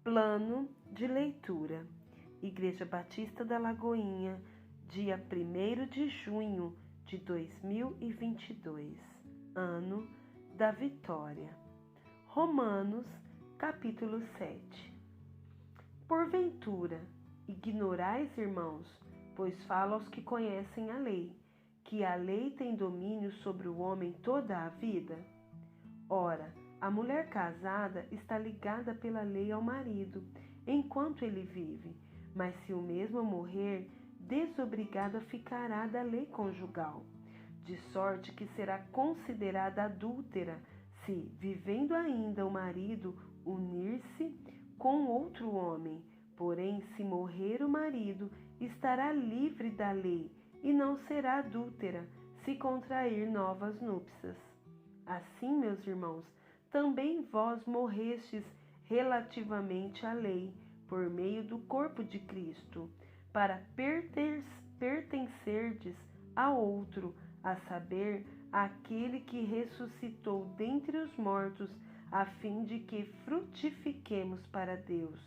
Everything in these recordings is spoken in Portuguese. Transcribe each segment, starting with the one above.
Plano de leitura. Igreja Batista da Lagoinha, dia 1º de junho de 2022, ano da vitória. Romanos, capítulo 7. Porventura, ignorais, irmãos, pois falo aos que conhecem a lei, que a lei tem domínio sobre o homem toda a vida? Ora, a mulher casada está ligada pela lei ao marido, enquanto ele vive, mas se o mesmo morrer, desobrigada ficará da lei conjugal, de sorte que será considerada adúltera se, vivendo ainda o marido, unir-se com outro homem. Porém, se morrer o marido, estará livre da lei e não será adúltera se contrair novas núpcias. Assim, meus irmãos, também vós morrestes relativamente à lei, por meio do corpo de Cristo, para pertencerdes a outro, a saber, aquele que ressuscitou dentre os mortos, a fim de que frutifiquemos para Deus.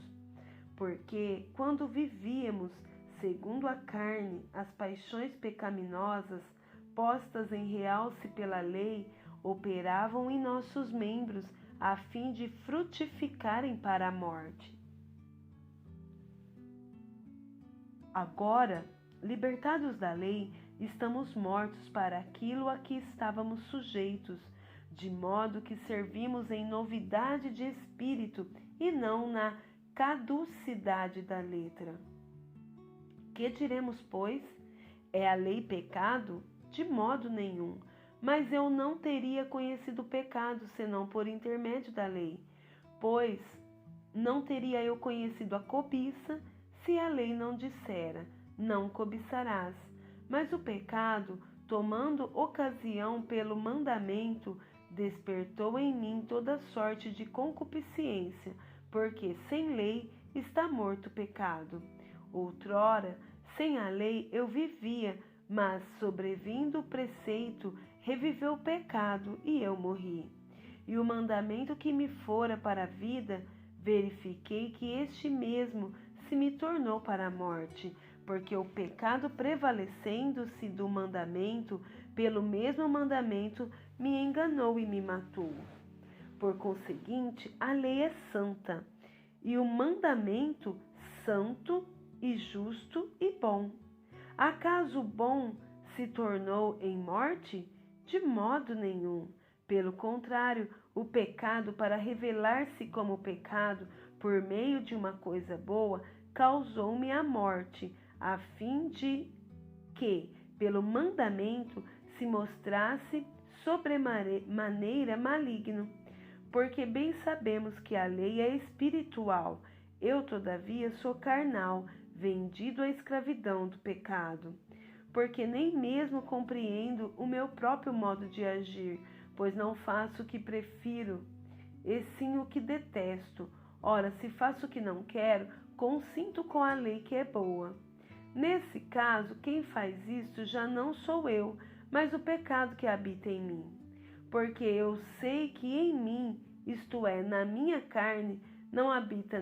Porque, quando vivíamos, segundo a carne, as paixões pecaminosas, postas em realce pela lei, operavam em nossos membros a fim de frutificarem para a morte. Agora, libertados da lei, estamos mortos para aquilo a que estávamos sujeitos, de modo que servimos em novidade de espírito e não na caducidade da letra. Que diremos, pois? É a lei pecado? De modo nenhum. Mas eu não teria conhecido o pecado, senão por intermédio da lei. Pois não teria eu conhecido a cobiça, se a lei não dissera, não cobiçarás. Mas o pecado, tomando ocasião pelo mandamento, despertou em mim toda sorte de concupiscência, porque sem lei está morto o pecado. Outrora, sem a lei eu vivia, mas, sobrevindo o preceito, reviveu o pecado e eu morri. E o mandamento que me fora para a vida, verifiquei que este mesmo se me tornou para a morte, porque o pecado, prevalecendo-se do mandamento, pelo mesmo mandamento me enganou e me matou. Por conseguinte, a lei é santa, e o mandamento santo e justo e bom. Acaso o bom se tornou em morte? De modo nenhum. Pelo contrário, o pecado, para revelar-se como pecado por meio de uma coisa boa, causou-me a morte, a fim de que, pelo mandamento, se mostrasse sobremaneira maligno. Porque bem sabemos que a lei é espiritual, eu, todavia, sou carnal, vendido à escravidão do pecado. Porque nem mesmo compreendo o meu próprio modo de agir, pois não faço o que prefiro, e sim o que detesto. Ora, se faço o que não quero, consinto com a lei que é boa. Nesse caso, quem faz isto já não sou eu, mas o pecado que habita em mim. Porque eu sei que em mim, isto é, na minha carne, não habita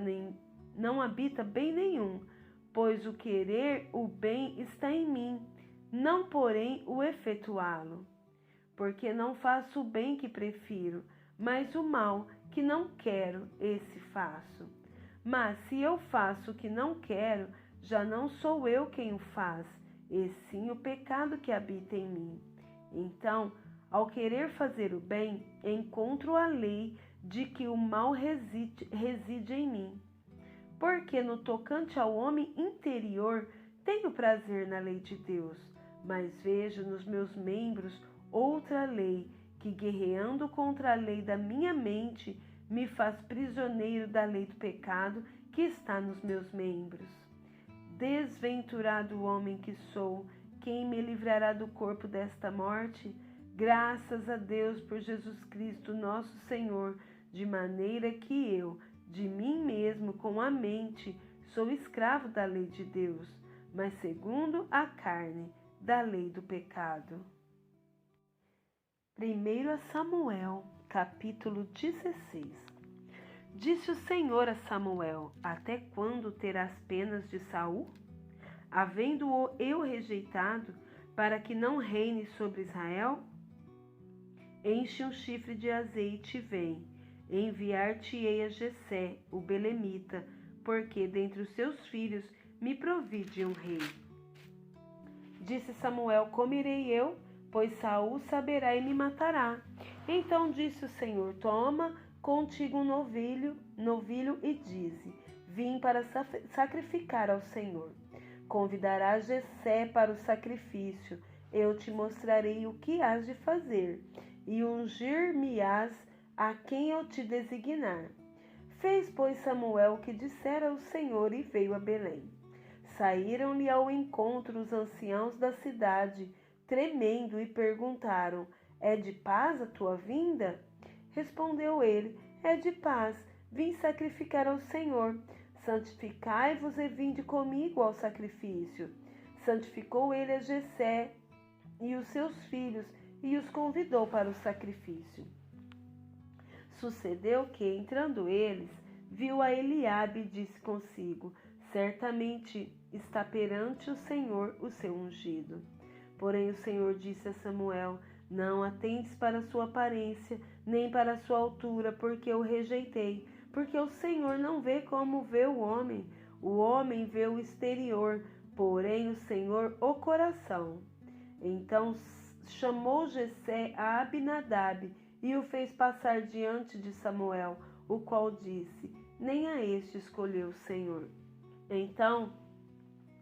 bem nenhum, pois o querer o bem está em mim, não porém o efetuá-lo. Porque não faço o bem que prefiro, mas o mal que não quero, esse faço. Mas se eu faço o que não quero, já não sou eu quem o faz, e sim o pecado que habita em mim. Então, ao querer fazer o bem, encontro a lei de que o mal reside em mim. Porque no tocante ao homem interior, tenho prazer na lei de Deus, mas vejo nos meus membros outra lei, que guerreando contra a lei da minha mente, me faz prisioneiro da lei do pecado que está nos meus membros. Desventurado homem que sou, quem me livrará do corpo desta morte? Graças a Deus por Jesus Cristo, nosso Senhor, de maneira que eu, de mim mesmo, com a mente, sou escravo da lei de Deus, mas segundo a carne, da lei do pecado. 1 Samuel, capítulo 16. Disse o Senhor a Samuel: Até quando terás penas de Saul? Havendo-o eu rejeitado, para que não reine sobre Israel? Enche um chifre de azeite e vem. Enviar-te-ei a Jessé, o belemita, porque dentre os seus filhos me provide um rei. Disse Samuel: Como irei eu? Pois Saul saberá e me matará. Então disse o Senhor: Toma contigo um novilho e dize: Vim para sacrificar ao Senhor. Convidarás Jessé para o sacrifício. Eu te mostrarei o que hás de fazer, e ungir-me-ás a quem eu te designar. Fez, pois, Samuel o que dissera o Senhor e veio a Belém. Saíram-lhe ao encontro os anciãos da cidade, tremendo, e perguntaram: É de paz a tua vinda? Respondeu ele: É de paz, vim sacrificar ao Senhor. Santificai-vos e vinde comigo ao sacrifício. Santificou ele a Jessé e os seus filhos, e os convidou para o sacrifício. Sucedeu que, entrando eles, viu a Eliabe e disse consigo: Certamente está perante o Senhor o seu ungido. Porém o Senhor disse a Samuel: Não atentes para a sua aparência, nem para a sua altura, porque eu rejeitei. Porque o Senhor não vê como vê o homem vê o exterior, porém o Senhor o coração. Então chamou Jessé a Abinadab e o fez passar diante de Samuel, o qual disse: Nem a este escolheu o Senhor. Então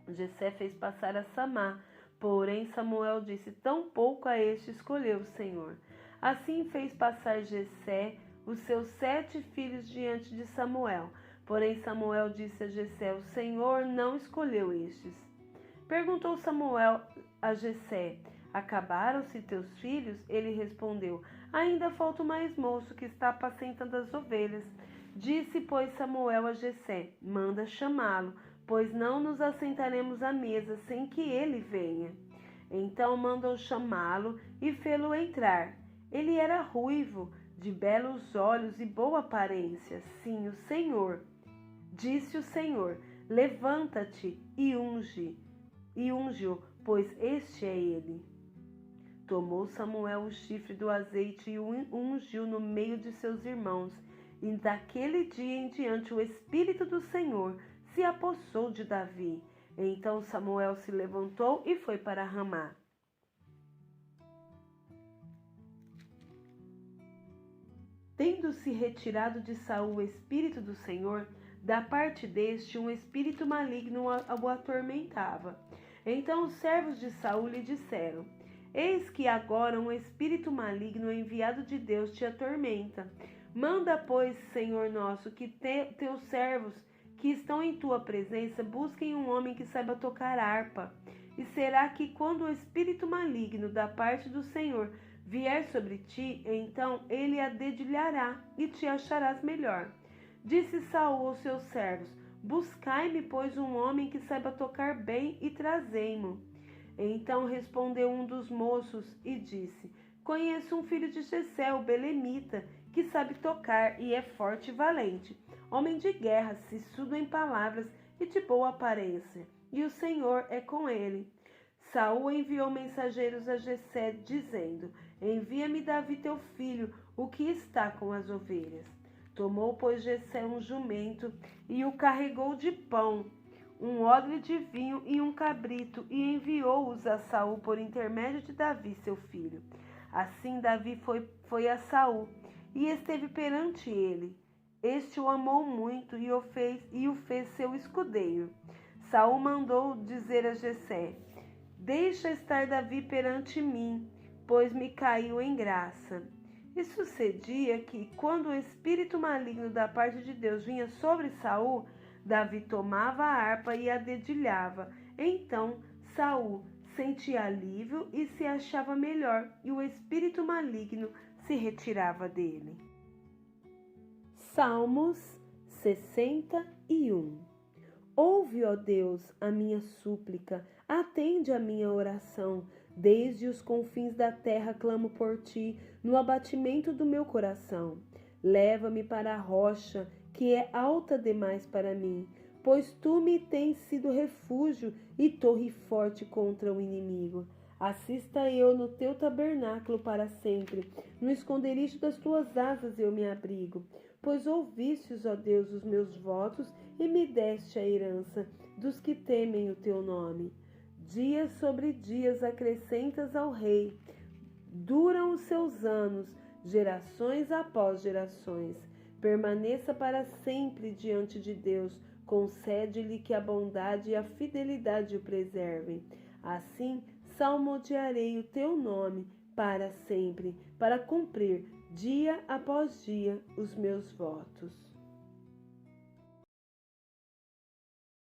Jessé fez passar a Samá, porém Samuel disse: Tampouco a este escolheu o Senhor. Assim fez passar Jessé os seus 7 filhos diante de Samuel. Porém Samuel disse a Jessé: O Senhor não escolheu estes. Perguntou Samuel a Jessé: Acabaram-se teus filhos? Ele respondeu: Ainda falta o mais moço, que está apacentando as ovelhas. Disse, pois, Samuel a Jessé: Manda chamá-lo, pois não nos assentaremos à mesa sem que ele venha. Então mandou chamá-lo e fê-lo entrar. Ele era ruivo, de belos olhos e boa aparência. Sim, o Senhor. Disse o Senhor: Levanta-te e unge-o, pois este é ele. Tomou Samuel o chifre do azeite e o ungiu no meio de seus irmãos. E daquele dia em diante o Espírito do Senhor se apossou de Davi. Então Samuel se levantou e foi para Ramá. Tendo-se retirado de Saul o Espírito do Senhor, da parte deste um espírito maligno o atormentava. Então os servos de Saul lhe disseram: Eis que agora um espírito maligno enviado de Deus te atormenta. Manda, pois, Senhor nosso, que teus servos que estão em tua presença busquem um homem que saiba tocar harpa. E será que quando o espírito maligno da parte do Senhor vier sobre ti, então ele a dedilhará e te acharás melhor. Disse Saul aos seus servos: Buscai-me, pois, um homem que saiba tocar bem e trazei-mo. Então respondeu um dos moços e disse: Conheço um filho de Jessé, o belemita, que sabe tocar e é forte e valente, homem de guerra, sisudo em palavras e de boa aparência, e o Senhor é com ele. Saul enviou mensageiros a Jessé, dizendo: Envia-me Davi teu filho, o que está com as ovelhas. Tomou, pois, Jessé um jumento e o carregou de pão, um odre de vinho e um cabrito, e enviou-os a Saul por intermédio de Davi seu filho. Assim Davi foi a Saul e esteve perante ele. Este o amou muito e o fez seu escudeiro. Saul mandou dizer a Jessé: Deixa estar Davi perante mim, pois me caiu em graça. E sucedia que, quando o espírito maligno da parte de Deus vinha sobre Saul, Davi tomava a harpa e a dedilhava. Então Saul sentia alívio e se achava melhor, e o espírito maligno se retirava dele. Salmos 61. Ouve, ó Deus, a minha súplica, atende a minha oração. Desde os confins da terra clamo por ti, no abatimento do meu coração. Leva-me para a rocha, que é alta demais para mim, pois tu me tens sido refúgio e torre forte contra o inimigo. Assista eu no teu tabernáculo para sempre, no esconderijo das tuas asas eu me abrigo, pois ouvistes, ó Deus, os meus votos e me deste a herança dos que temem o teu nome. Dias sobre dias acrescentas ao rei, duram os seus anos, gerações após gerações. Permaneça para sempre diante de Deus, concede-lhe que a bondade e a fidelidade o preservem. Assim, salmodiarei o teu nome para sempre, para cumprir, dia após dia, os meus votos.